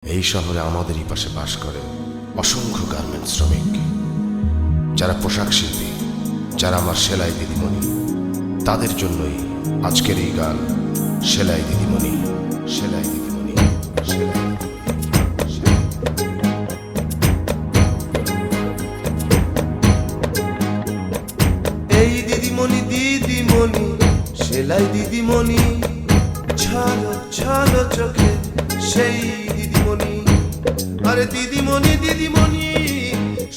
এই শহরে আমাদেরই পাশে বাস করে অসংখ্য গার্মেন্টস শ্রমিক, যারা পোশাক শিল্পী, যারা আমার সেলাই দিদিমণি। তাদের জন্যই আজকের এই গান, সেলাই দিদিমণি, সেলাই দিদিমণি, সেলাই। এই দিদিমণি দিদিমণি, সেলাই দিদিমণি, ছালো ছালো চোখে সেই দিদিমণি। আরে দিদিমণি দিদিমণি,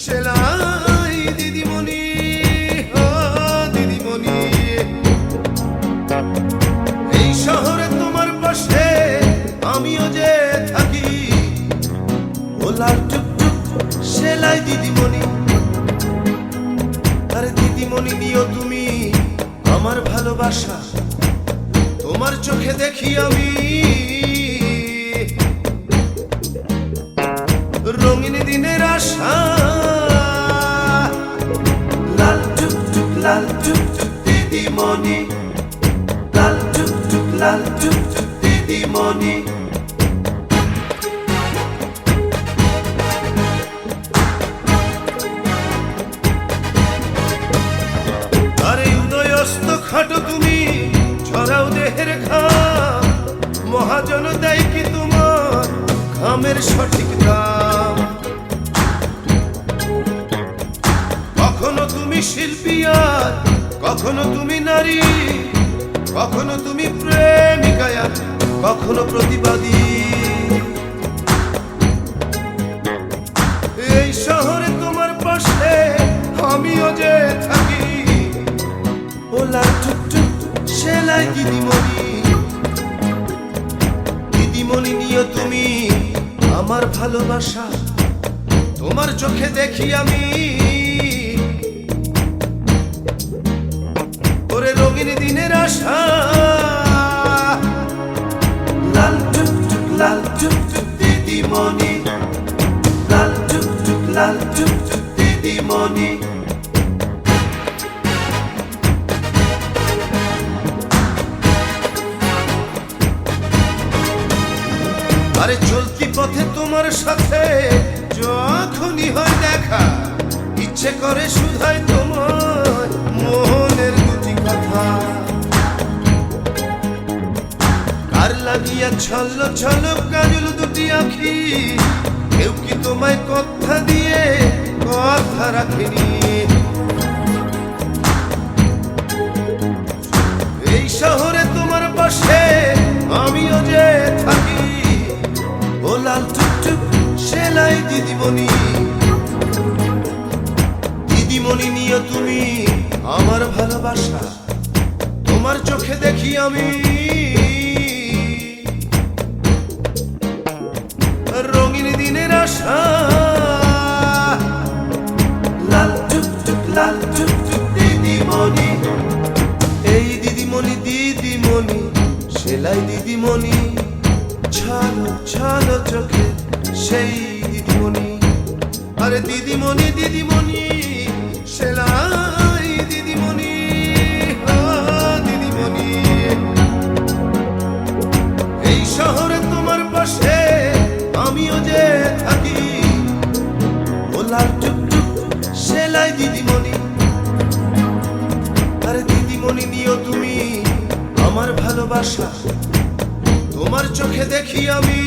সেলাই দিদিমণি, ও দিদিমণি। এই শহরে তোমার পাশে আমিও যে থাকি, ও লাল টুকটুক সেলাই দিদিমণি। আরে দিদিমণি দিও তুমি আমার ভালোবাসা, তোমার চোখে দেখি আমি রঙিন দিনের আশা। লাল টুকটুক লাল টুকটুক দিদিমণি, লাল টুকটুক লাল টুকটুক দিদিমণি। আরে উদয়স্ত খাটো তুমি, ছড়াও দেহের ঘাম, মহাজন দেয় কি তোমার ঘামের সঠিক দাম। কখনো তুমি শিল্পী আর কখনো তুমি নারী, কখনো তুমি প্রেমিকা আর কখনো প্রতিবাদী। এই শহরে তোমার পাশে আমিও যে থাকি, ও লাল টুকটুক সেলাই দিদিমণি। দিদিমণি নিও তুমি আমার ভালোবাসা, তোমার চোখে দেখি আমি ওরে রঙিন দিনের আশা। লাল টুকটুক লাল টুকটুক দিদিমণি, লাল টুকটুক লাল টুকটুক দিদিমণি। আরে চলতি পথে তোমার সাথে যখনই হয় দেখা, ইচ্ছে করে শুধাই তোমার মনের দুটি কথা। কার লাগিয়া ছল্ল ছল কাজল দুটি আখি, কেউ কি তোমায় কথা দিয়ে কথা রাখেনি। এই শহরে তোমার পাশে আমিও যে থাকি, ও লাল টুকটুক সেলাই দিদিমণি। দিদিমণি নিও তুমি আমার ভালোবাসা, তোমার চোখে দেখি আমি রঙিন দিনের আশা। লাল টুকটুক লাল টুকটুক দিদিমণি, এই দিদিমণি দিদিমণি, সেলাই দিদিমণি, ছালো ছালো চোখে সেই দিদিমণি। আরে দিদিমণি দিদিমণি, সেলাই দিদিমণি, ও দিদিমণি। এই শহরে তোমার পাশে আমিও যে থাকি, ও লাল টুকটুক সেলাই দিদিমণি। আরে দিদিমণি নিও তুমি আমার ভালোবাসা, তোমার চোখে দেখি আমি